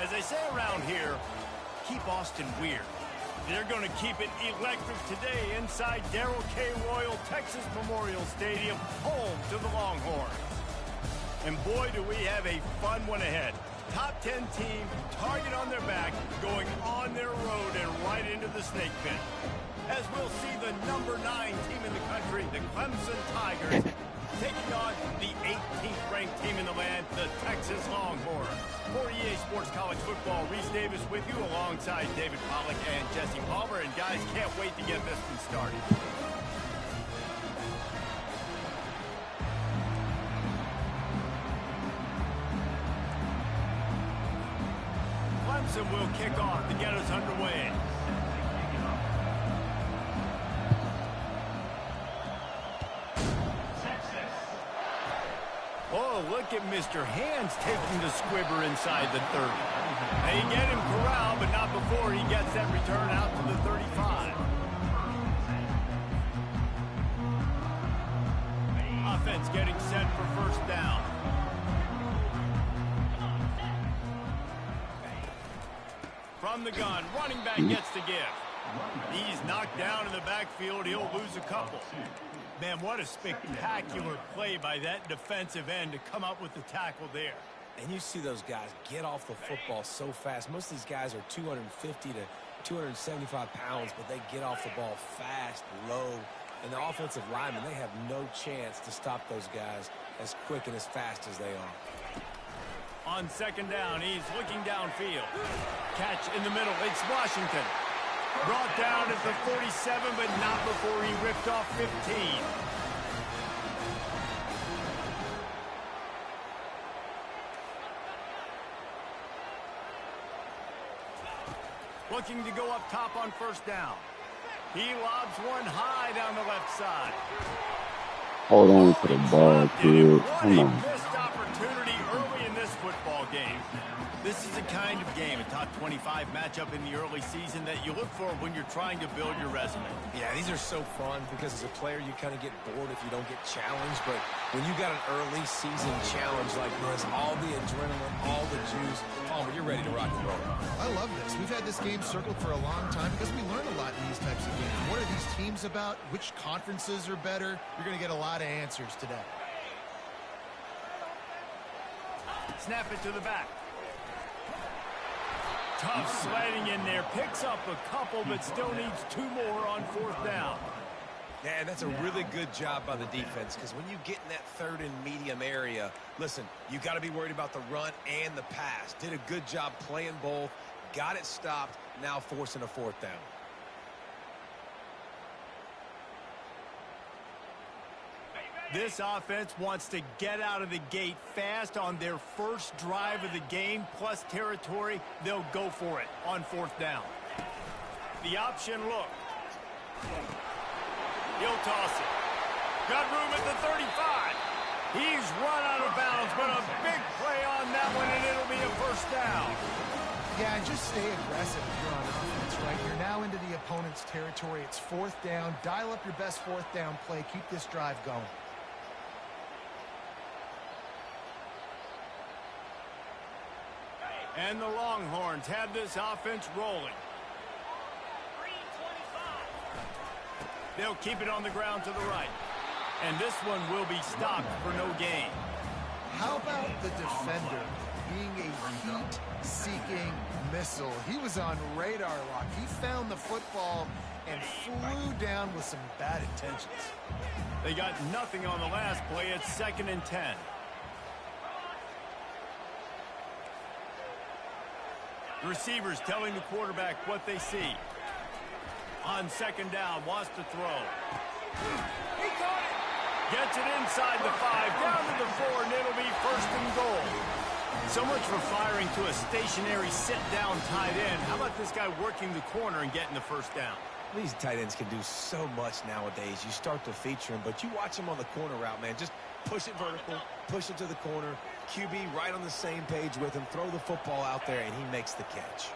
As they say around here, keep Austin weird. They're going to keep it electric today inside Darrell K. Royal Texas Memorial Stadium, home to the Longhorns. And boy, do we have a fun one ahead. Top 10 team, target on their back, going on their road and right into the snake pit. As we'll see the number 9 team in the country, the Clemson Tigers, taking on the 18th ranked team in the land, the Texas Longhorns. For EA Sports College Football, Reese Davis with you alongside David Pollack and Jesse Palmer. And guys, can't wait to get this one started. Clemson will kick off to get us underway. Oh, look at Mr. Hands taking the squibber inside the 30. They get him corralled, but not before he gets that return out to the 35. Offense getting set for first down. From the gun, running back gets the give. He's knocked down in the backfield. He'll lose a couple. Man, what a spectacular play by that defensive end to come up with the tackle there. And you see those guys get off the football so fast. Most of these guys are 250 to 275 pounds, but they get off the ball fast, low. And the offensive linemen, they have no chance to stop those guys as quick and as fast as they are. On second down, he's looking downfield. Catch in the middle. It's Washington. Brought down at the 47, but not before he ripped off 15. Looking to go up top on first down. He lobs one high down the left side. Hold on to the ball, kid. Come on. Missed opportunity early in this football game. This is the kind of game, a top 25 matchup in the early season that you look for when you're trying to build your resume. Yeah, these are so fun because as a player, you kind of get bored if you don't get challenged. But when you got an early season challenge like this, all the adrenaline, all the juice, Palmer, you're ready to rock and roll. I love this. We've had this game circled for a long time because we learn a lot in these types of games. What are these teams about? Which conferences are better? You're going to get a lot of answers today. Snap it to the back. Tough sledding in there. Picks up a couple, but still needs 2 more on fourth down. Yeah, that's a really good job by the defense because when you get in that third and medium area, listen, you got to be worried about the run and the pass. Did a good job playing both. Got it stopped. Now forcing a fourth down. This offense wants to get out of the gate fast on their first drive of the game, plus territory. They'll go for it on fourth down. The option look. He'll toss it. Got room at the 35. He's run out of bounds, but a big play on that one, and it'll be a first down. Yeah, and just stay aggressive if you're on offense, right? You're now into the opponent's territory. It's fourth down. Dial up your best fourth down play. Keep this drive going. And the Longhorns have this offense rolling. They'll keep it on the ground to the right. And this one will be stopped for no gain. How about the defender being a heat-seeking missile? He was on radar lock. He found the football and flew down with some bad intentions. They got nothing on the last play. It's 2nd and 10. Receivers telling the quarterback what they see. On second down, wants to throw. He caught it. Gets it inside the 5, down to the 4, and it'll be 1st and goal. So much for firing to a stationary sit-down tight end. How about this guy working the corner and getting the first down? These tight ends can do so much nowadays. You start to feature them, but you watch them on the corner route, man. Just push it vertical, push it to the corner. QB right on the same page with him. Throw the football out there, and he makes the catch.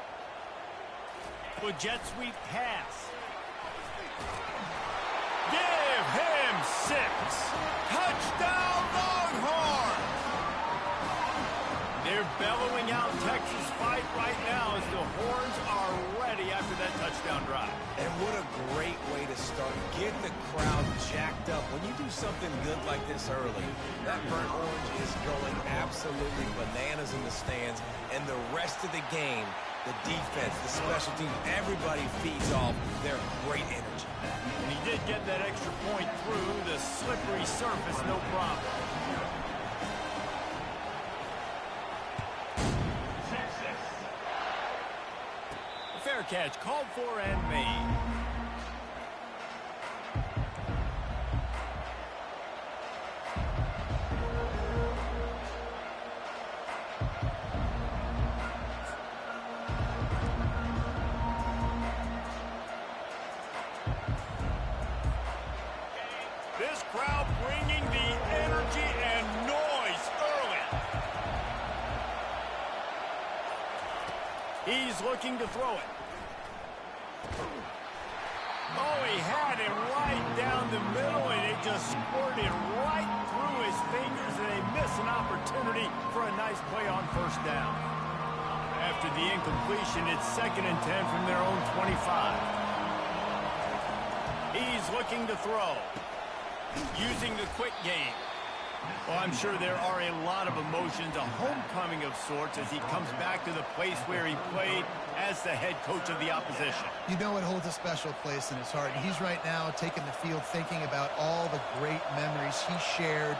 With jet sweep pass. Give him 6. Touchdown, Longhorns! They're bellowing out Texas fight right now as the horns are ready after that touchdown drive. And what a great way to start. Get the crowd jacked up. When you do something good like this early, that burnt orange is going absolutely bananas in the stands. And the rest of the game, the defense, the special teams, everybody feeds off their great energy. And he did get that extra point through the slippery surface, no problem. Fair catch called for and made. This crowd bringing the energy and noise early. He's looking to throw it. Oh, he had him right down the middle, and it just squirted right through his fingers, and they miss an opportunity for a nice play on first down. After the incompletion, it's 2nd and 10 from their own 25. He's looking to throw, using the quick game. Well, I'm sure there are a lot of emotions, a homecoming of sorts, as he comes back to the place where he played as the head coach of the opposition. You know it holds a special place in his heart. And he's right now taking the field thinking about all the great memories he shared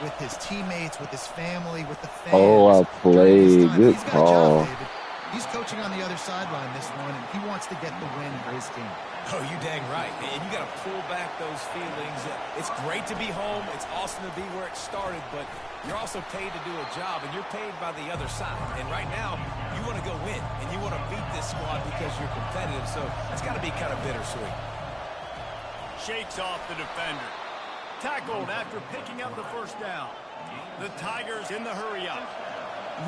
with his teammates, with his family, with the fans. Oh, I played. Good He's got call. a job, David. He's coaching on the other sideline this one, and he wants to get the win for his team. Oh, you dang right. And you got to pull back those feelings. It's great to be home. It's awesome to be where it started, but you're also paid to do a job, and you're paid by the other side. And right now, you want to go win, and you want to beat this squad because you're competitive, so it's got to be kind of bittersweet. Shakes off the defender. Tackled after picking up the first down. The Tigers in the hurry-up.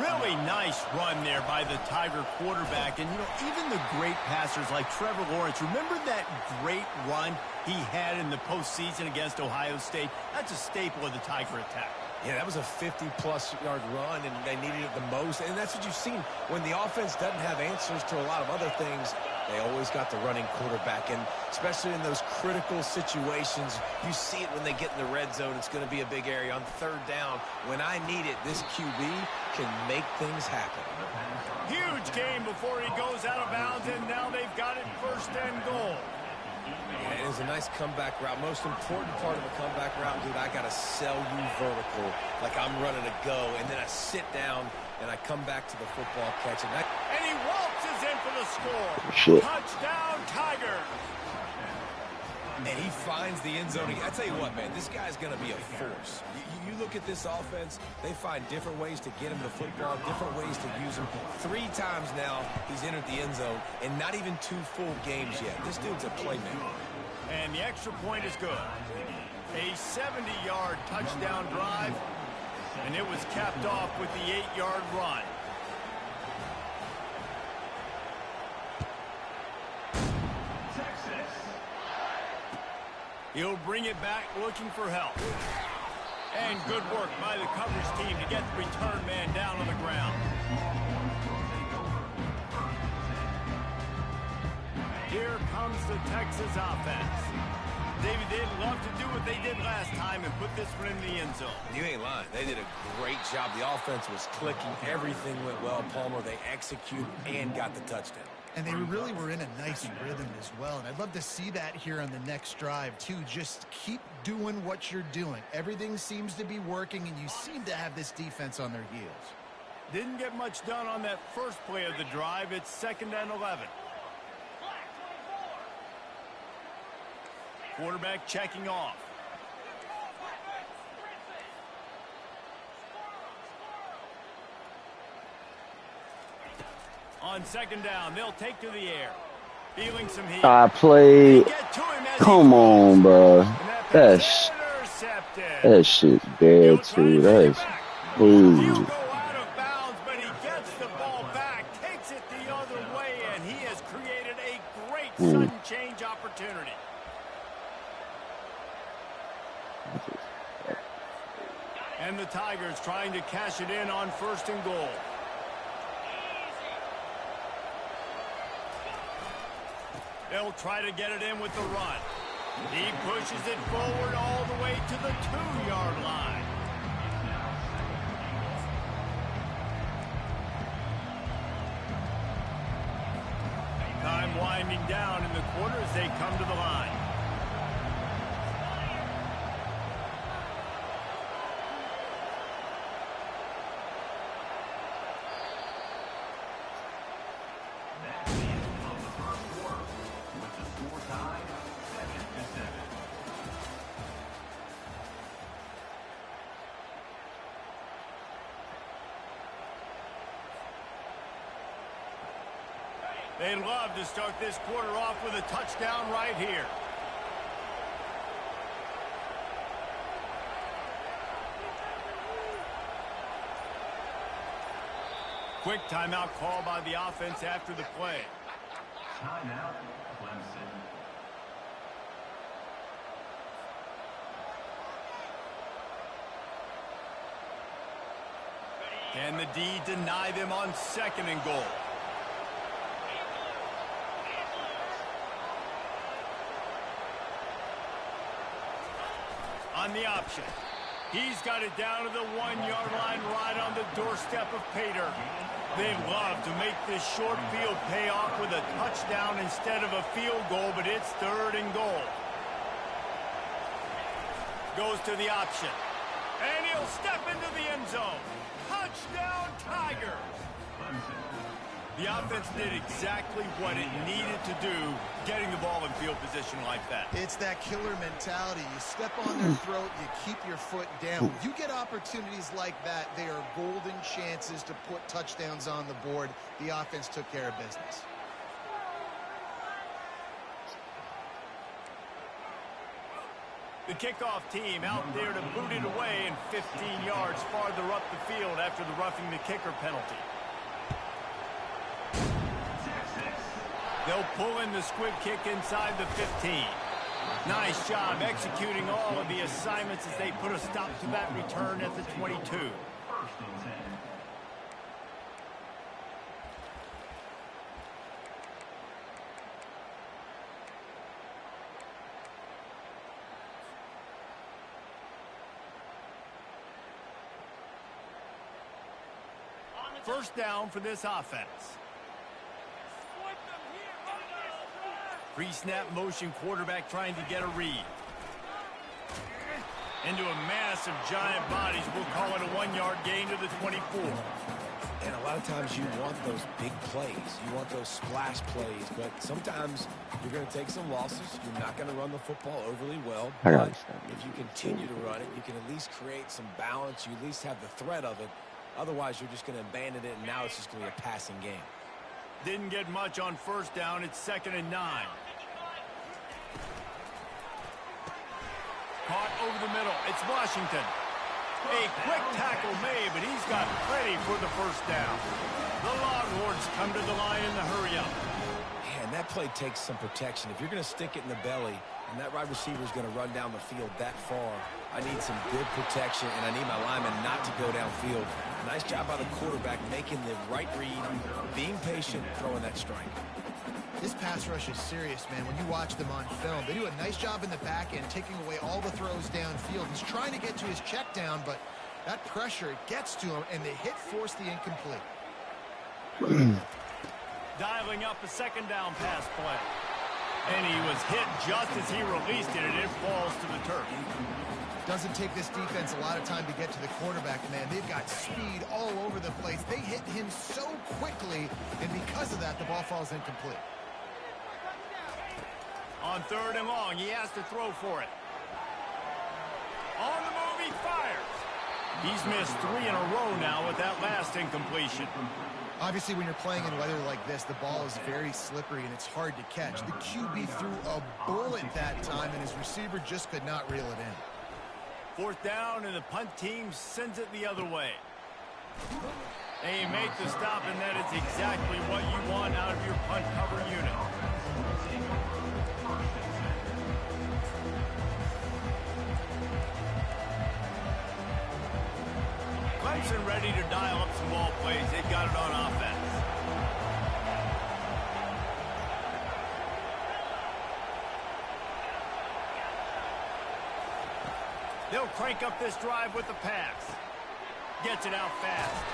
Really nice run there by the Tiger quarterback. And, you know, even the great passers like Trevor Lawrence, remember that great run he had in the postseason against Ohio State? That's a staple of the Tiger attack. Yeah, that was a 50-plus yard run, and they needed it the most. And that's what you've seen. When the offense doesn't have answers to a lot of other things, they always got the running quarterback. And especially in those critical situations, you see it when they get in the red zone. It's going to be a big area on 3rd down. When I need it, this QB can make things happen. Huge game before he goes out of bounds, and now they've got it 1st and goal. Yeah, it was a nice comeback route. Most important part of a comeback route, dude, I got to sell you vertical like I'm running a go, and then I sit down and I come back to the football catch. And he waltzes in for the score. Shit. Touchdown, Tiger. And he finds the end zone. I tell you what, man, this guy's going to be a force. You look at this offense, they find different ways to get him the football, different ways to use him. 3 times now he's entered the end zone, and not even 2 full games yet. This dude's a playmaker. And the extra point is good. A 70-yard touchdown drive, and it was capped off with the 8-yard run. He'll bring it back looking for help. And good work by the coverage team to get the return man down on the ground. Here comes the Texas offense. David, they'd love to do what they did last time and put this one in the end zone. You ain't lying. They did a great job. The offense was clicking. Everything went well. Palmer, they executed and got the touchdown. And they really were in a nice rhythm as well. And I'd love to see that here on the next drive, too. Just keep doing what you're doing. Everything seems to be working, and you seem to have this defense on their heels. Didn't get much done on that first play of the drive. It's 2nd and 11. Quarterback checking off. On 2nd down, they'll take to the air. Feeling some heat. I played. Come on, bro. That shit's dead, too. That is He'll crazy. go out of bounds, but he gets the ball back, takes it the other way, and he has created a great sudden change opportunity. And the Tigers trying to cash it in on 1st and goal. They'll try to get it in with the run. He pushes it forward all the way to the 2-yard line. Time winding down in the quarter as they come to the line. They'd love to start this quarter off with a touchdown right here. Quick timeout call by the offense after the play. Timeout, Clemson. Can the D deny them on 2nd and goal? On the option. He's got it down to the 1-yard line right on the doorstep of Pater. They love to make this short field pay off with a touchdown instead of a field goal, but it's 3rd and goal. Goes to the option. And he'll step into the end zone. Touchdown, Tigers! The offense did exactly what it needed to do, getting the ball in field position like that. It's that killer mentality. You step on their throat, you keep your foot down. You get opportunities like that, they are golden chances to put touchdowns on the board. The offense took care of business. The kickoff team out there to boot it away and 15 yards farther up the field after the roughing the kicker penalty. They'll pull in the squib kick inside the 15. Nice job executing all of the assignments as they put a stop to that return at the 22. First down for this offense. Pre-snap motion quarterback trying to get a read. Into a mass of giant bodies. We'll call it a 1-yard gain to the 24. And a lot of times you want those big plays. You want those splash plays. But sometimes you're going to take some losses. You're not going to run the football overly well. But if you continue to run it, you can at least create some balance. You at least have the threat of it. Otherwise, you're just going to abandon it, and now it's just going to be a passing game. Didn't get much on first down. It's 2nd and 9. Caught over the middle. It's Washington. A quick tackle made, but he's got plenty for the first down. The Longhorns come to the line in the hurry up. Man, that play takes some protection. If you're going to stick it in the belly and that wide receiver is going to run down the field that far, I need some good protection, and I need my lineman not to go downfield. Nice job by the quarterback making the right read, being patient, throwing that strike. This pass rush is serious, man. When you watch them on film, they do a nice job in the back end, taking away all the throws downfield. He's trying to get to his check down, but that pressure gets to him, and the hit forced the incomplete. Dialing up a 2nd down pass play. And he was hit just as he released it, and it falls to the turf. Doesn't take this defense a lot of time to get to the quarterback, man. They've got speed all over the place. They hit him so quickly, and because of that, the ball falls incomplete. On 3rd and long, he has to throw for it. On the move, he fires. He's missed 3 in a row now with that last incompletion. Obviously, when you're playing in weather like this, the ball is very slippery and it's hard to catch. The QB threw a bullet that time, and his receiver just could not reel it in. 4th down, and the punt team sends it the other way. And you make the stop, and that is exactly what you want out of your punt cover unit. Clemson ready to dial up some ball plays. They've got it on offense. They'll crank up this drive with the pass. Gets it out fast.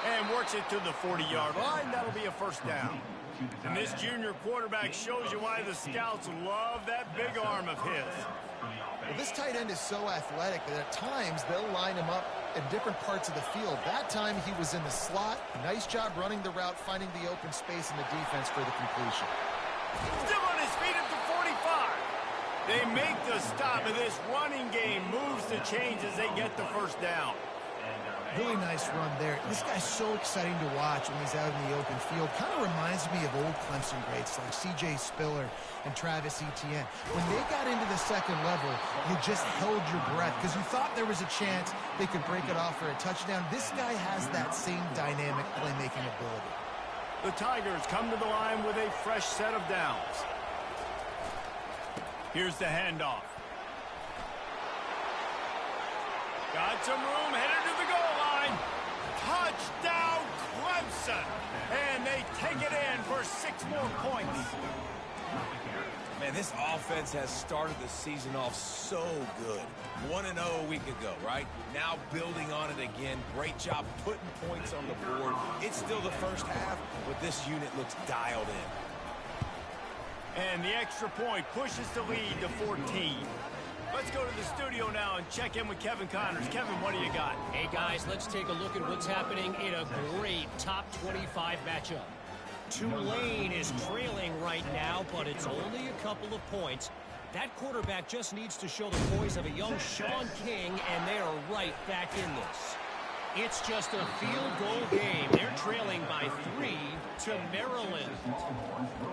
And works it to the 40-yard line. That'll be a first down. And this junior quarterback shows you why the scouts love that big arm of his. Well, this tight end is so athletic that at times they'll line him up in different parts of the field. That time he was in the slot. Nice job running the route, finding the open space in the defense for the completion. Still on his feet at the 45. They make the stop, and this running game moves the chains as they get the first down. Really nice run there. This guy's so exciting to watch when he's out in the open field. Kind of reminds me of old Clemson greats like C.J. Spiller and Travis Etienne. When they got into the second level, you just held your breath because you thought there was a chance they could break it off for a touchdown. This guy has that same dynamic playmaking ability. The Tigers come to the line with a fresh set of downs. Here's the handoff. Got some room, headed to the goal line. Touchdown, Clemson. And they take it in for 6 more points. Man, this offense has started the season off so good. 1-0 a week ago, right? Now building on it again. Great job putting points on the board. It's still the first half, but this unit looks dialed in. And the extra point pushes the lead to 14. Let's go to the studio now and check in with Kevin Connors. Kevin, what do you got? Hey, guys, let's take a look at what's happening in a great top 25 matchup. Tulane is trailing right now, but it's only a couple of points. That quarterback just needs to show the poise of a young Sean King, and they are right back in this. It's just a field goal game. They're trailing by 3 to Maryland.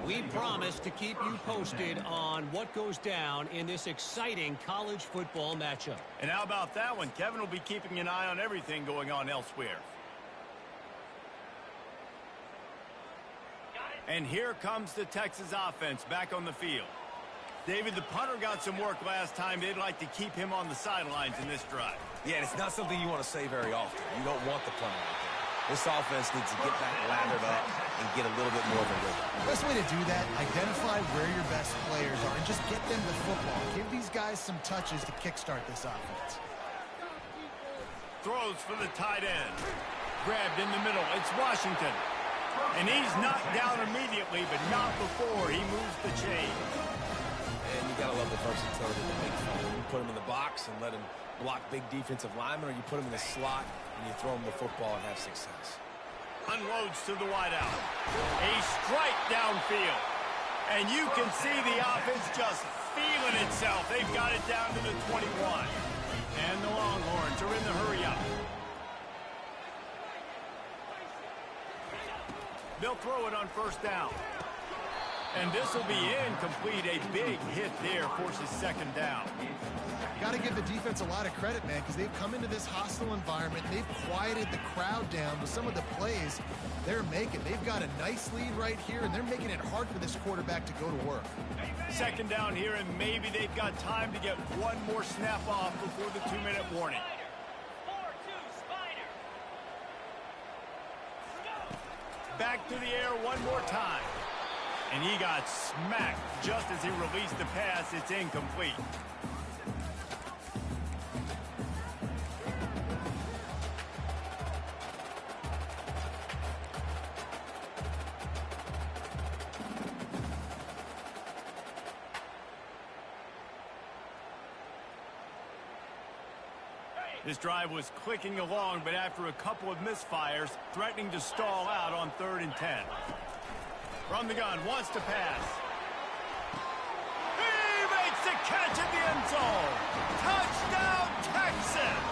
We promise to keep you posted on what goes down in this exciting college football matchup. And how about that one? Kevin will be keeping an eye on everything going on elsewhere. And here comes the Texas offense back on the field. David, the punter got some work last time. They'd like to keep him on the sidelines in this drive. Yeah, and it's not something you want to say very often. You don't want the punter out there. This offense needs to get back lathered up and get a little bit more of a rhythm. The best way to do that, identify where your best players are and just get them the football. Give these guys some touches to kickstart this offense. Throws for the tight end. Grabbed in the middle. It's Washington. And he's knocked down immediately, but not before he moves the chain. And you got to love the versatility of the big fella. You put him in the box and let him block big defensive linemen, or you put him in the slot and you throw him the football and have success. Unloads to the wideout. A strike downfield. And you can see the offense just feeling itself. They've got it down to the 21. And the Longhorns are in the hurry-up. They'll throw it on first down. And this will be incomplete. A big hit there forces second down. Got to give the defense a lot of credit, man, because they've come into this hostile environment. They've quieted the crowd down with some of the plays they're making. They've got a nice lead right here, and they're making it hard for this quarterback to go to work. Second down here, and maybe they've got time to get one more snap off before the 2-minute warning. Back to the air one more time. And he got smacked just as he released the pass. It's incomplete. This drive was clicking along, but after a couple of misfires, threatening to stall out on 3rd and 10. From the gun, wants to pass. He makes the catch at the end zone. Touchdown, Texas!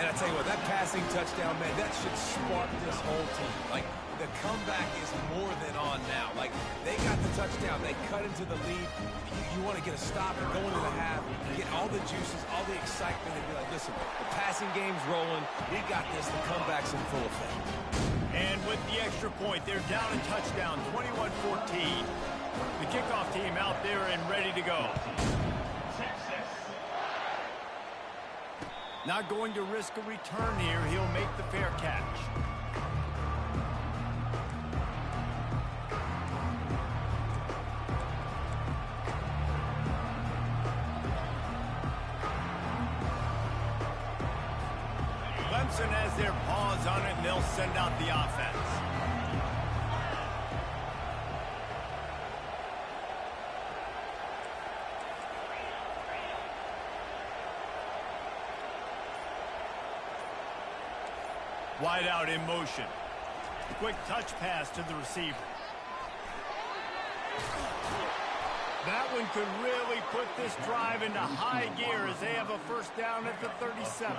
And I tell you what, that passing touchdown, man, that should spark this whole team. Like, the comeback is more than on now. Like, they got the touchdown. They cut into the lead. You want to get a stop and go into the half, get all the juices, all the excitement, and be like, listen, the passing game's rolling. We got this. The comeback's in full effect. And with the extra point, they're down a touchdown, 21-14. The kickoff team out there and ready to go. Not going to risk a return here. He'll make the fair catch. Clemson has their paws on it, and they'll send out the offense. Wide out in motion. Quick touch pass to the receiver. That one could really put this drive into high gear as they have a first down at the 37.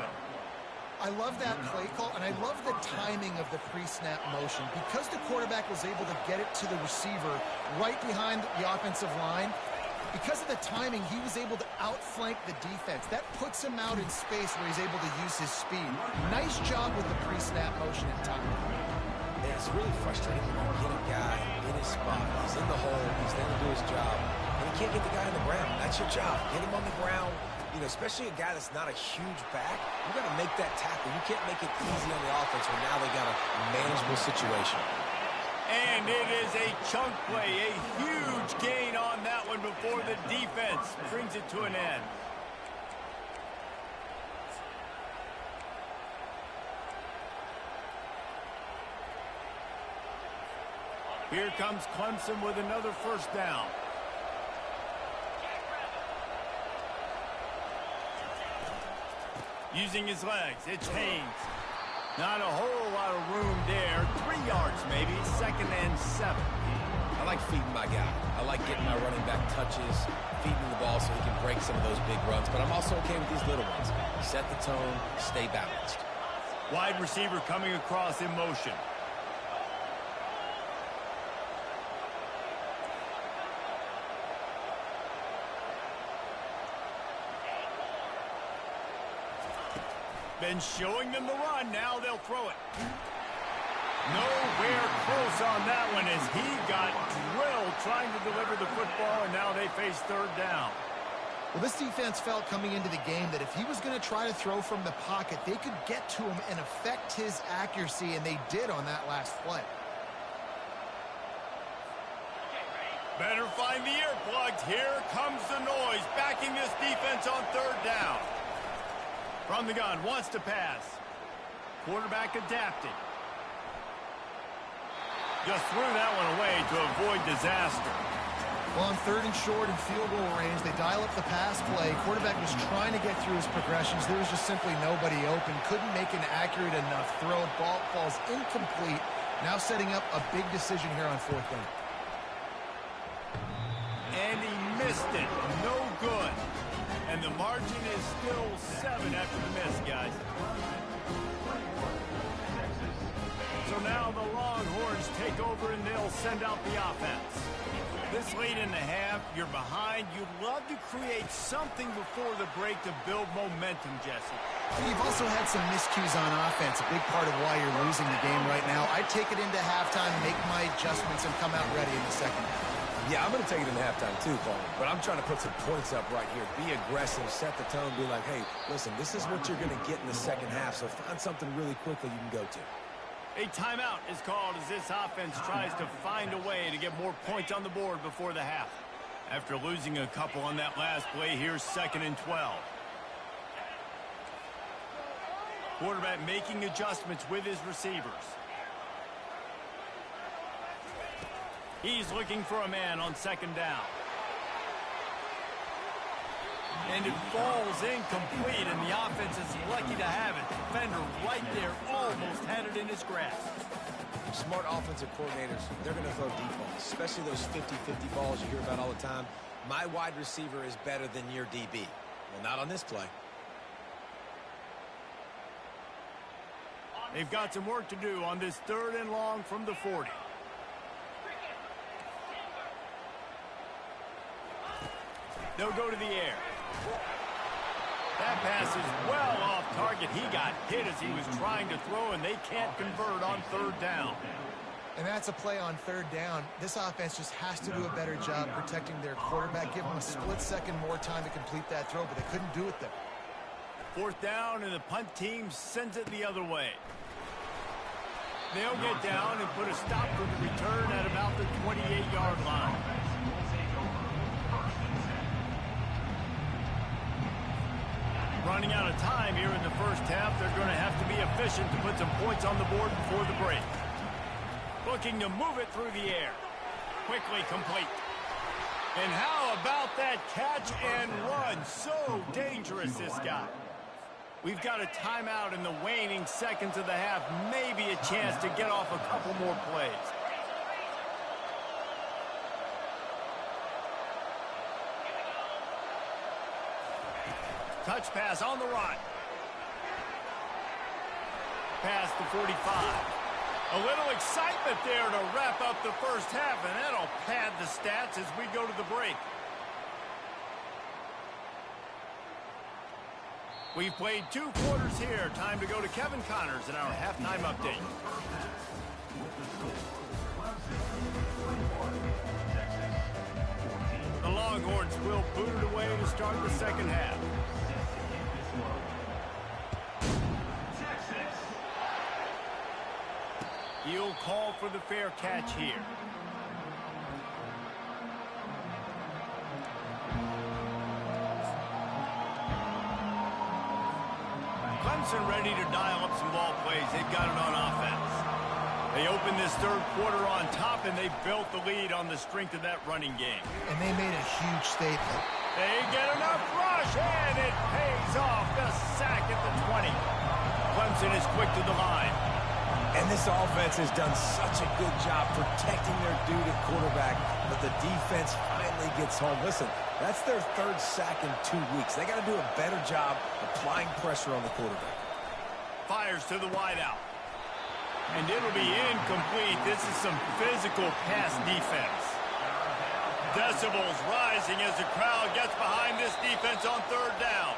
I love that play call, and I love the timing of the pre-snap motion. Because the quarterback was able to get it to the receiver right behind the offensive line, because of the timing, he was able to outflank the defense. That puts him out in space where he's able to use his speed. Nice job with the pre-snap motion and timing. Yeah, it's really frustrating when you get a guy in his spot. He's in the hole. He's there to do his job. And you can't get the guy on the ground. That's your job. Get him on the ground. You know, especially a guy that's not a huge back. You got to make that tackle. You can't make it easy on the offense when now they got a manageable situation. And it is a chunk play, a huge gain on that one before the defense brings it to an end. Here comes Clemson with another first down. Using his legs, it's Haynes. Not a whole lot of room there. 3 yards maybe, 2nd and 7. I like feeding my guy. I like getting my running back touches, feeding the ball so he can break some of those big runs. But I'm also okay with these little ones. Set the tone, stay balanced. Wide receiver coming across in motion. Been showing them the run. Now they'll throw it. Nowhere close on that one as he got drilled trying to deliver the football, and now they face third down. Well, this defense felt coming into the game that if he was going to try to throw from the pocket, they could get to him and affect his accuracy, and they did on that last play. Better find the earplugs. Here comes the noise, backing this defense on third down. From the gun, wants to pass. Quarterback adapting. Just threw that one away to avoid disaster. Well, on 3rd and short and field goal range, they dial up the pass play. Quarterback was trying to get through his progressions. There was just simply nobody open. Couldn't make an accurate enough throw. Ball falls incomplete. Now setting up a big decision here on 4th down. And he missed it. No good. And the margin is still 7 after the miss, guys. So now the Longhorns take over and they'll send out the offense. This late in the half, you're behind. You'd love to create something before the break to build momentum, Jesse. You've also had some miscues on offense, a big part of why you're losing the game right now. I'd take it into halftime, make my adjustments, and come out ready in the second half. Yeah, I'm going to take it in halftime too, Paul. But I'm trying to put some points up right here. Be aggressive, set the tone, be like, hey, listen, this is what you're going to get in the second half, so find something really quickly you can go to. A timeout is called as this offense tries to find a way to get more points on the board before the half. After losing a couple on that last play, here's 2nd and 12. Quarterback making adjustments with his receivers. He's looking for a man on 2nd down. And it falls incomplete, and the offense is lucky to have it. Defender right there almost had it in his grasp. Smart offensive coordinators, they're going to throw deep balls, especially those 50-50 balls you hear about all the time. My wide receiver is better than your DB. Well, not on this play. They've got some work to do on this 3rd and long from the 40. They'll go to the air. That pass is well off target. He got hit as he was trying to throw, and they can't convert on 3rd down. And that's a play on 3rd down. This offense just has to do a better job protecting their quarterback. Give them a split second more time to complete that throw, but they couldn't do it there. 4th down, and the punt team sends it the other way. They'll get down and put a stop for the return at about the 28-yard line. Running out of time here in the first half, they're going to have to be efficient to put some points on the board before the break. Looking to move it through the air. Quickly complete. And how about that catch and run? So dangerous, this guy. We've got a timeout in the waning seconds of the half. Maybe a chance to get off a couple more plays. Touch pass on the run. Past the 45. A little excitement there to wrap up the first half, and that'll pad the stats as we go to the break. We've played 2 quarters here. Time to go to Kevin Connors in our halftime update. The Longhorns will boot it away to start the second half. He'll call for the fair catch here. Clemson ready to dial up some ball plays. They've got it on offense. They opened this third quarter on top, and they built the lead on the strength of that running game. And they made a huge statement. They get enough rush, and it pays off. The sack at the 20. Clemson is quick to the line. And this offense has done such a good job protecting their dude at quarterback, but the defense finally gets home. Listen, that's their 3rd sack in 2 weeks. They got to do a better job applying pressure on the quarterback. Fires to the wideout. And it'll be incomplete. This is some physical pass defense. Decibels rising as the crowd gets behind this defense on 3rd down.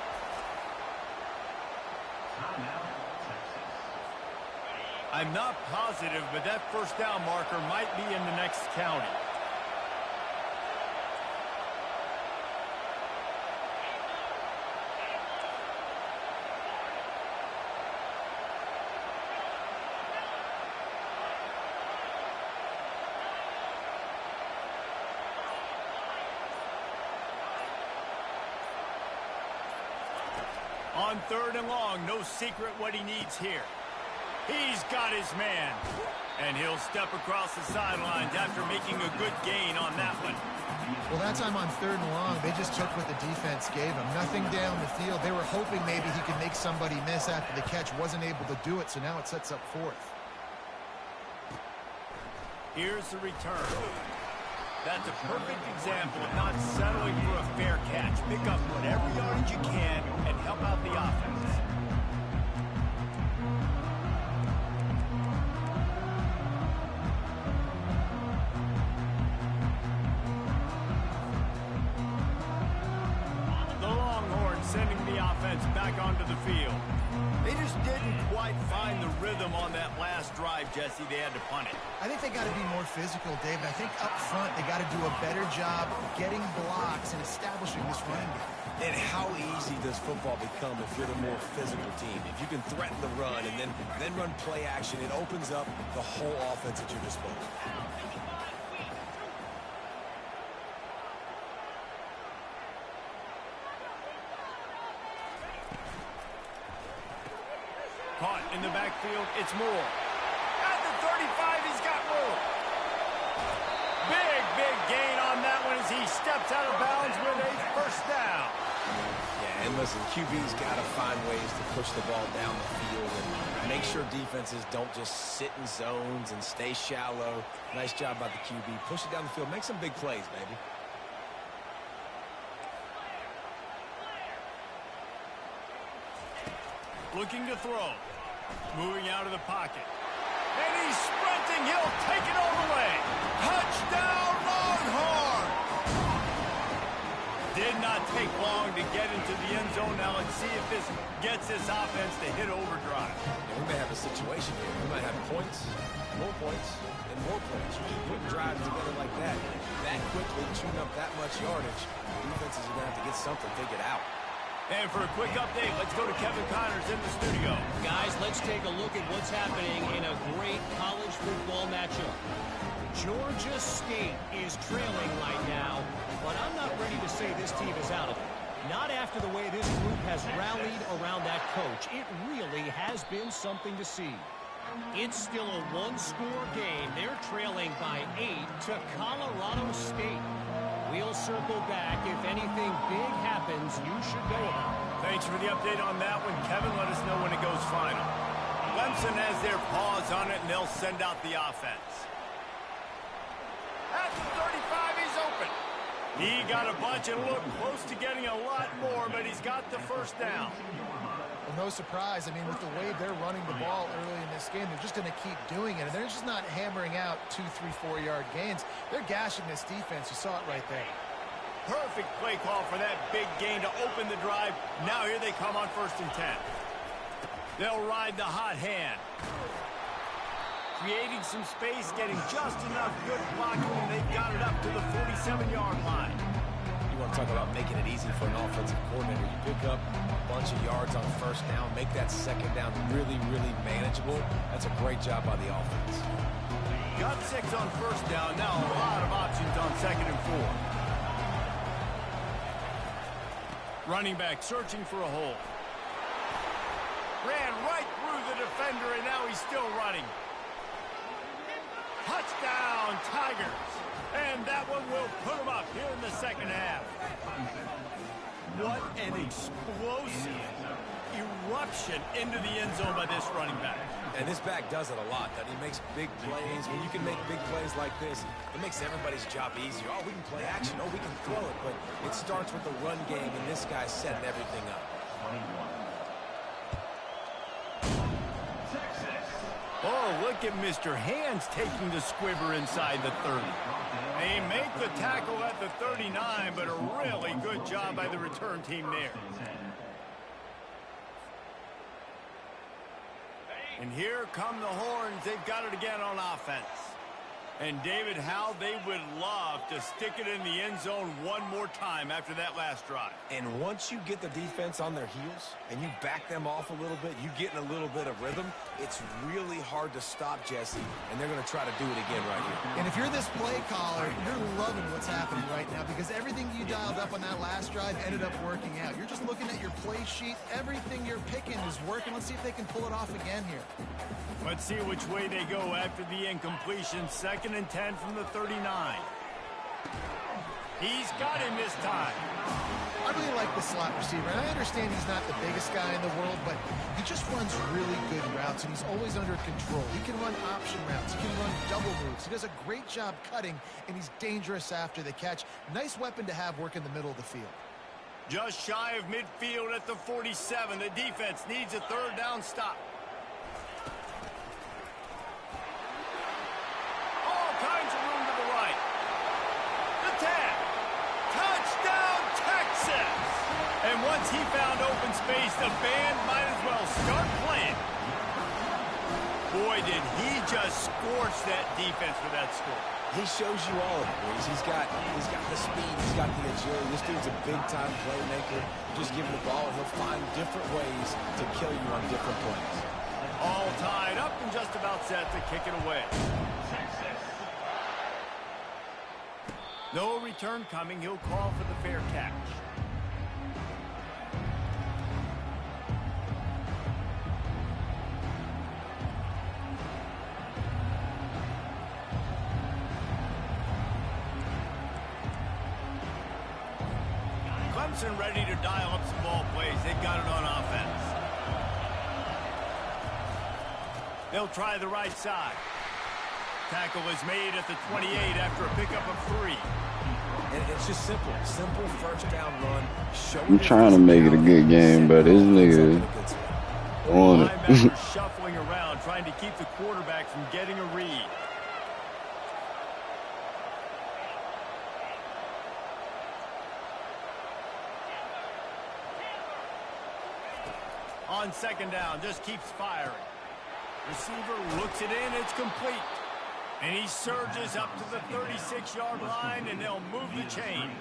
I'm not positive, but that first down marker might be in the next county. On 3rd and long, no secret what he needs here. He's got his man. And he'll step across the sidelines after making a good gain on that one. Well, that time on 3rd and long, they just took what the defense gave him. Nothing down the field. They were hoping maybe he could make somebody miss after the catch. Wasn't able to do it, so now it sets up 4th. Here's the return. That's a perfect example of not settling for a fair catch. Pick up whatever yardage you can and help out the offense. The Longhorns sending the offense back onto the field. They just didn't quite find the rhythm on that last drive, Jesse. They had to punt it. I think they got to be more physical, David. I think up front they got to do a better job getting blocks and establishing this running game. And how easy does football become if you're the more physical team? If you can threaten the run and then run play action, it opens up the whole offense at your disposal. Caught in the backfield, it's Moore. At the 35, he's got room. Big gain on that one as he steps out of bounds with a first down. Yeah, and listen, QB's got to find ways to push the ball down the field and make sure defenses don't just sit in zones and stay shallow. Nice job by the QB. Push it down the field. Make some big plays, baby. Looking to throw. Moving out of the pocket. And he's sprinting. He'll take it all the way. Touchdown, Longhorn! Did not take long to get into the end zone. Now let's see if this gets this offense to hit overdrive. Yeah, we may have a situation here. We might have points, and more points. You keep putting drives together like that quickly, tune up that much yardage. Defenses are going to have to get something figured out. And for a quick update, let's go to Kevin Connors in the studio. Guys, let's take a look at what's happening in a great college football matchup. Georgia State is trailing right now, but I'm not ready to say this team is out of it. Not after the way this group has rallied around that coach. It really has been something to see. It's still a one-score game. They're trailing by 8 to Colorado State. We'll circle back. If anything big happens, you should know about it. Thanks for the update on that one, Kevin. Let us know when it goes final. Clemson has their paws on it, and they'll send out the offense. At the 35, he's open. He got a bunch and looked close to getting a lot more, but he's got the first down. Well, no surprise. I mean, with the way they're running the ball early in this game, they're just going to keep doing it. And they're just not hammering out 2, 3, 4-yard gains. They're gashing this defense. You saw it right there. Perfect play call for that big gain to open the drive. Now here they come on 1st and 10. They'll ride the hot hand. Creating some space, getting just enough good blocking, and they've got it up to the 47-yard line. You want to talk about making it easy for an offensive coordinator. You pick up a bunch of yards on 1st down, make that 2nd down really, really manageable. That's a great job by the offense. Got 6 on 1st down. Now a lot of options on 2nd and 4. Running back searching for a hole. Ran right through the defender, and now he's still running. Touchdown, Tigers. And that one will put them up here in the 2nd half. What an explosive eruption into the end zone by this running back. And this back does it a lot. That he makes big plays. When you can make big plays like this, it makes everybody's job easier. Oh, we can play action. Oh, we can throw it. But it starts with the run game, and this guy's setting everything up. Oh, look at Mr. Hands taking the squibber inside the 30. They make the tackle at the 39, but a really good job by the return team there. And here come the horns. They've got it again on offense. And David, how they would love to stick it in the end zone one more time after that last drive. And once you get the defense on their heels and you back them off a little bit, you get in a little bit of rhythm, it's really hard to stop Jesse, and they're going to try to do it again right here. And if you're this play caller, you're loving what's happening right now because everything you dialed up on that last drive ended up working out. You're just looking at your play sheet. Everything you're picking is working. Let's see if they can pull it off again here. Let's see which way they go after the incompletion. 2nd and 10 from the 39. He's got him this time. I really like the slot receiver, and I understand he's not the biggest guy in the world, but he just runs really good routes, and he's always under control. He can run option routes. He can run double moves. He does a great job cutting, and he's dangerous after the catch. Nice weapon to have work in the middle of the field. Just shy of midfield at the 47. The defense needs a 3rd down stop. All kinds of room to the right. The 10. Touchdown, Texas! And once he found open space, the band might as well start playing. Boy, did he just scorch that defense for that score. He shows you all of it, Breeze. He's got the speed. He's got the agility. This dude's a big-time playmaker. Just give him the ball, and he'll find different ways to kill you on different plays. All tied up and just about set to kick it away. No return coming. He'll call for the fair catch. Clemson ready to dial up some ball plays. They've got it on offense. They'll try the right side. Tackle is made at the 28 after a pickup of 3. And it's just simple. Simple 1st down run. I'm trying to make it a good game, but this nigga on it. Linebackers shuffling around, trying to keep the quarterback from getting a read. On 2nd down, just keeps firing. Receiver looks it in, it's complete. And he surges up to the 36-yard line, and they'll move the chains.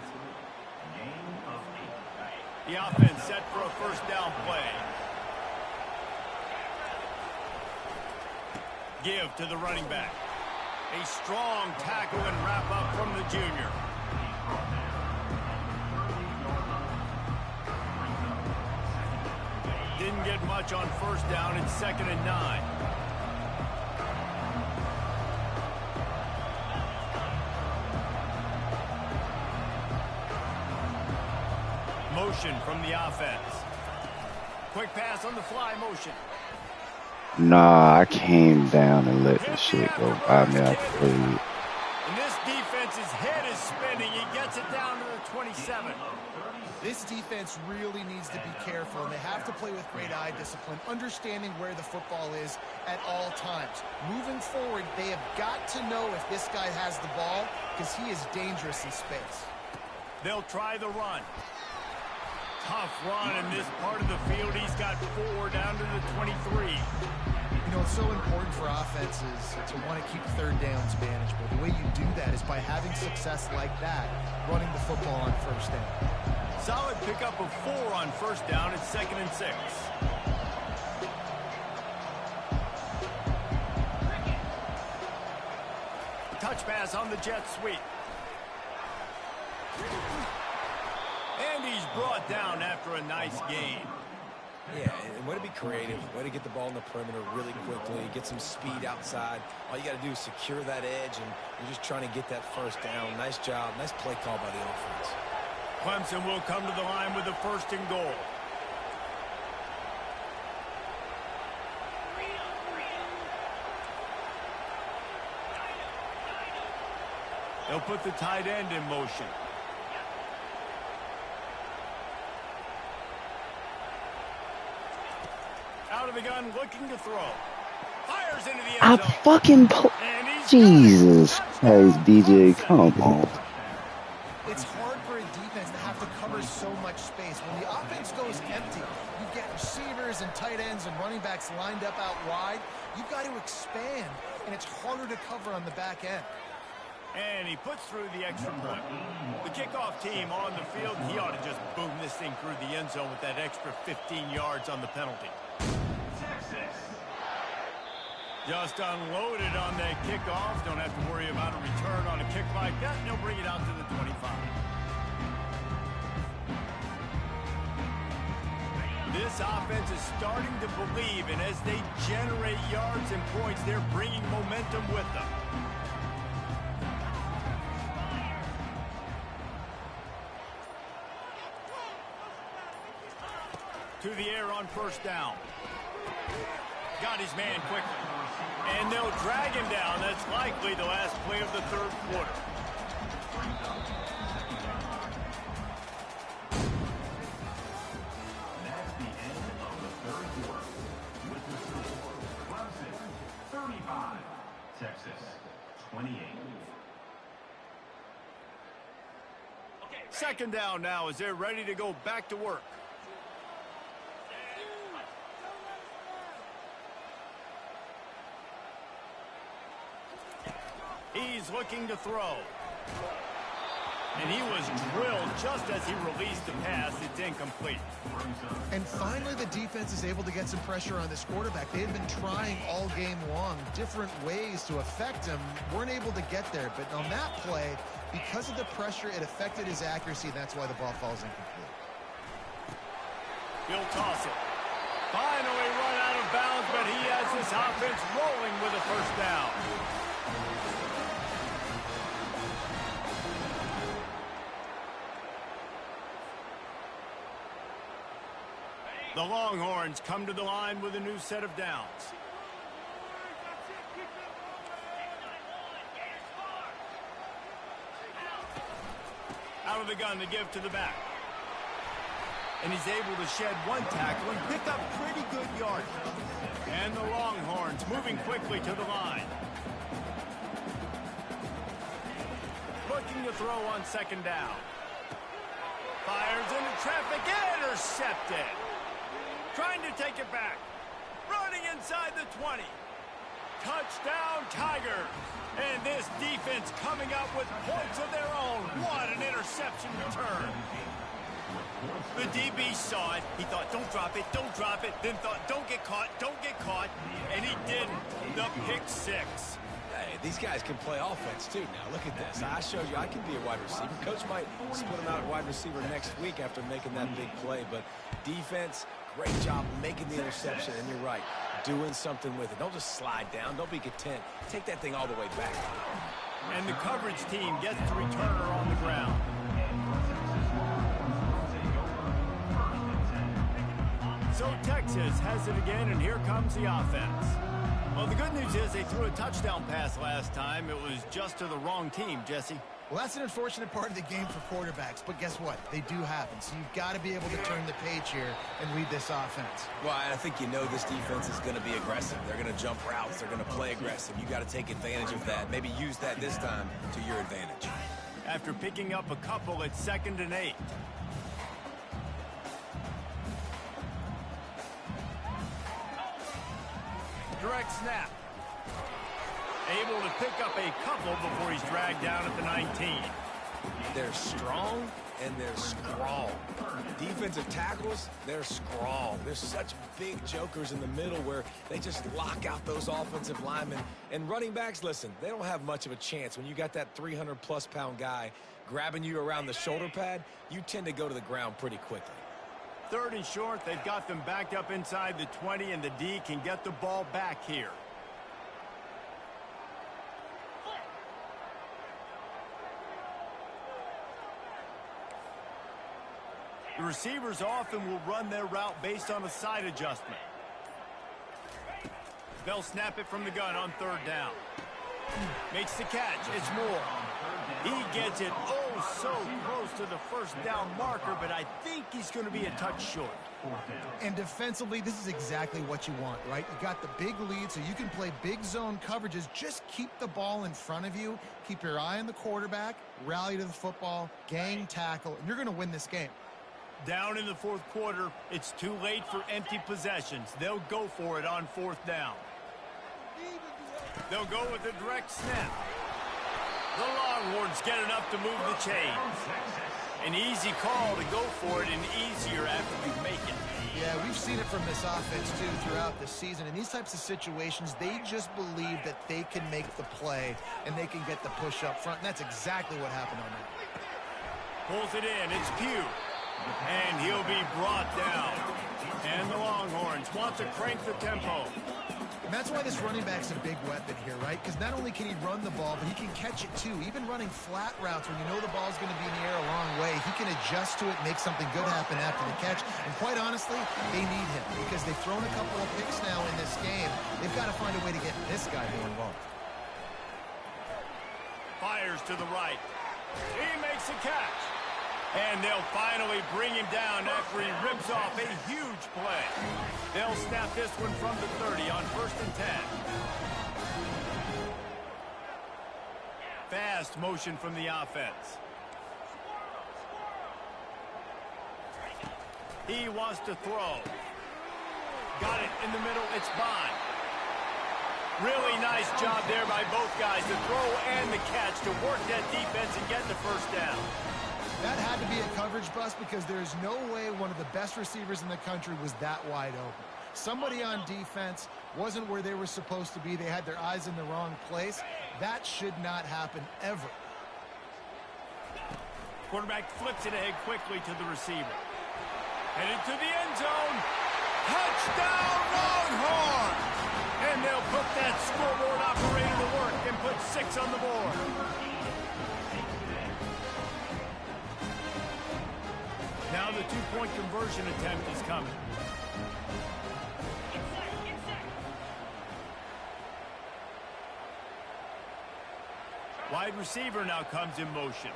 The offense set for a first down play. Give to the running back. A strong tackle and wrap up from the junior. Didn't get much on first down. It's 2nd and 9. Motion from the offense. Quick pass on the fly motion. Nah, I came down and let the shit go by me. I played. And this defense's head is spinning. He gets it down to the 27. This defense really needs to be careful, and they have to play with great eye discipline, understanding where the football is at all times. Moving forward, they have got to know if this guy has the ball, because he is dangerous in space. They'll try the run. Tough run in this part of the field. He's got 4 down to the 23. You know, it's so important for offenses to want to keep third downs manageable. The way you do that is by having success like that, running the football on first down. Solid pickup of 4 on first down. It's 2nd and 6. Touch pass on the jet sweep. And he's brought down after a nice gain. Yeah, and way to be creative, way to get the ball in the perimeter really quickly, get some speed outside. All you got to do is secure that edge, and you're just trying to get that first down. Nice job, nice play call by the offense. Clemson will come to the line with the 1st and goal. They'll put the tight end in motion. Out of the gun, looking to throw. Fires into the end zone. fucking Jesus Christ, DJ, come on. It's hard for a defense to have to cover so much space. When the offense goes empty, you get receivers and tight ends and running backs lined up out wide. You've got to expand, and it's harder to cover on the back end. And he puts through the extra point. The kickoff team on the field, he ought to just boom this thing through the end zone with that extra 15 yards on the penalty. Just unloaded on that kickoff. Don't have to worry about a return on a kick like that. And he'll bring it out to the 25. This offense is starting to believe, and as they generate yards and points, they're bringing momentum with them. To the air on first down. Got his man quickly. And they'll drag him down. That's likely the last play of the 3rd quarter. That's the end of the 3rd quarter. With the score, Clemson 35, Texas 28. 2nd down now as they're ready to go back to work. He's looking to throw. And he was drilled just as he released the pass. It's incomplete. And finally, the defense is able to get some pressure on this quarterback. They had been trying all game long different ways to affect him. Weren't able to get there. But on that play, because of the pressure, it affected his accuracy. And that's why the ball falls incomplete. He'll toss it. Finally run out of bounds, but he has this offense rolling with a first down. The Longhorns come to the line with a new set of downs. Out of the gun to give to the back. And he's able to shed one tackle and pick up pretty good yardage. And the Longhorns moving quickly to the line. Looking to throw on 2nd down. Fires into traffic, intercepted. Trying to take it back. Running inside the 20. Touchdown, Tigers. And this defense coming up with points of their own. What an interception return. The DB saw it. He thought, don't drop it, don't drop it. Then thought, don't get caught, don't get caught. And he didn't. The pick six. Hey, these guys can play offense, too. Now, look at this. I showed you I can be a wide receiver. Coach might split him out at wide receiver next week after making that big play. But defense, great job making the interception. And you're right, doing something with it. Don't just slide down. Don't be content. Take that thing all the way back. And the coverage team gets the returner on the ground. So Texas has it again, and here comes the offense. Well, the good news is they threw a touchdown pass last time. It was just to the wrong team, Jesse. Well, that's an unfortunate part of the game for quarterbacks, but guess what? They do happen. So you've got to be able to turn the page here and read this offense. Well, I think you know this defense is going to be aggressive. They're going to jump routes. They're going to play aggressive. You got to take advantage of that. Maybe use that this time to your advantage. After picking up a couple, it's 2nd and 8. Direct snap. Able to pick up a couple before he's dragged down at the 19. They're strong and they're strong. Defensive tackles, they're strong. There's such big jokers in the middle where they just lock out those offensive linemen. And running backs, listen, they don't have much of a chance. When you got that 300-plus pound guy grabbing you around the shoulder pad, you tend to go to the ground pretty quickly. 3rd and short, they've got them backed up inside the 20, and the D can get the ball back here. The receivers often will run their route based on a side adjustment. They'll snap it from the gun on 3rd down. Makes the catch. It's Moore. He gets it so close to the 1st down marker, but I think he's going to be a touch short. And defensively, this is exactly what you want, right? You got the big lead, so you can play big zone coverages. Just keep the ball in front of you. Keep your eye on the quarterback. Rally to the football. Gang tackle. And you're going to win this game. Down in the 4th quarter, it's too late for empty possessions. They'll go for it on 4th down. They'll go with a direct snap. The Longhorns get enough to move the chains. An easy call to go for it, and easier after you make it. Yeah, we've seen it from this offense, too, throughout the season. In these types of situations, they just believe that they can make the play and they can get the push up front, and that's exactly what happened on that. Pulls it in. It's Pugh. And he'll be brought down. And the Longhorns want to crank the tempo. And that's why this running back's a big weapon here, right? Because not only can he run the ball, but he can catch it too. Even running flat routes when you know the ball's going to be in the air a long way, he can adjust to it, make something good happen after the catch. And quite honestly, they need him because they've thrown a couple of picks now in this game. They've got to find a way to get this guy more involved. Fires to the right. He makes a catch. And they'll finally bring him down after he rips off a huge play. They'll snap this one from the 30 on 1st and 10. Fast motion from the offense. He wants to throw. Got it in the middle. It's Bond. Really nice job there by both guys, the throw and the catch to work that defense and get the 1st down. That had to be a coverage bust because there's no way one of the best receivers in the country was that wide open. Somebody on defense wasn't where they were supposed to be. They had their eyes in the wrong place. That should not happen ever. Quarterback flips it ahead quickly to the receiver. Headed to the end zone. Touchdown, Longhorns! And they'll put that scoreboard operator to work and put 6 on the board. Now the 2-point conversion attempt is coming. Wide receiver now comes in motion.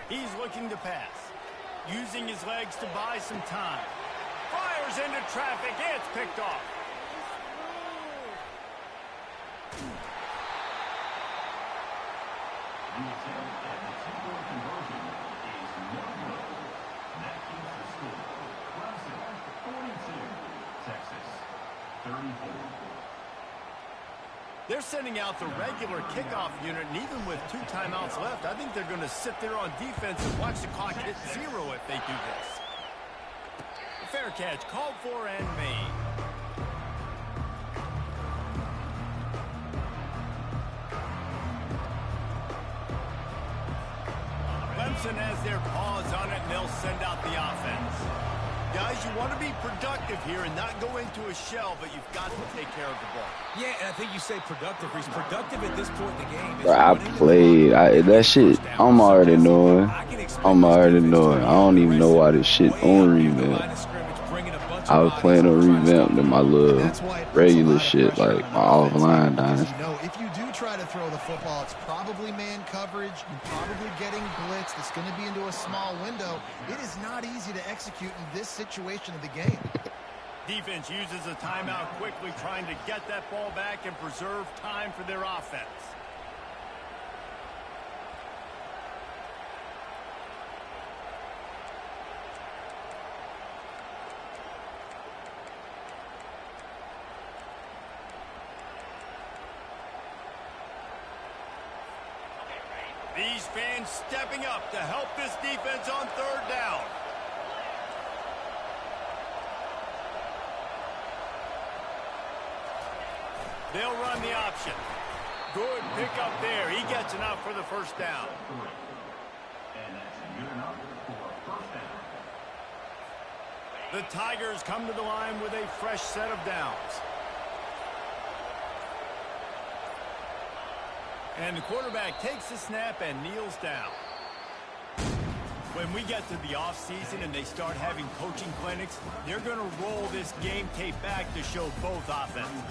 He's looking to pass. Using his legs to buy some time. Fires into traffic. It's picked off. The attempt at the 2-point conversion is no good. That keeps the score. Clemson 42, Texas 34. They're sending out the regular kickoff unit, and even with 2 timeouts left, I think they're going to sit there on defense and watch the clock hit 0 if they do this. Fair catch called for and made. Clemson has their paws on it, and they'll send out the offense. Guys, you want to be productive here and not go into a shell, but you've got to take care of the ball. Yeah, and I think you say productive. He's productive at this point in the game. Bro, I played. That shit, I'm already knowing. I'm already knowing. I don't even know why this shit on revamp. I was playing on revamp than my little regular shit, like my offline dynasty. If you do try to throw the football, it's probably man coverage. You're probably getting blitz. That's going to be into a small window. It is not easy to execute in this situation of the game. Defense uses a timeout quickly, trying to get that ball back and preserve time for their offense. These fans stepping up to help this defense on 3rd down. They'll run the option. Good pickup there. He gets enough for the 1st down. And that's good enough for a 1st down. The Tigers come to the line with a fresh set of downs. And the quarterback takes the snap and kneels down. When we get to the offseason and they start having coaching clinics, they're going to roll this game tape back to show both offenses.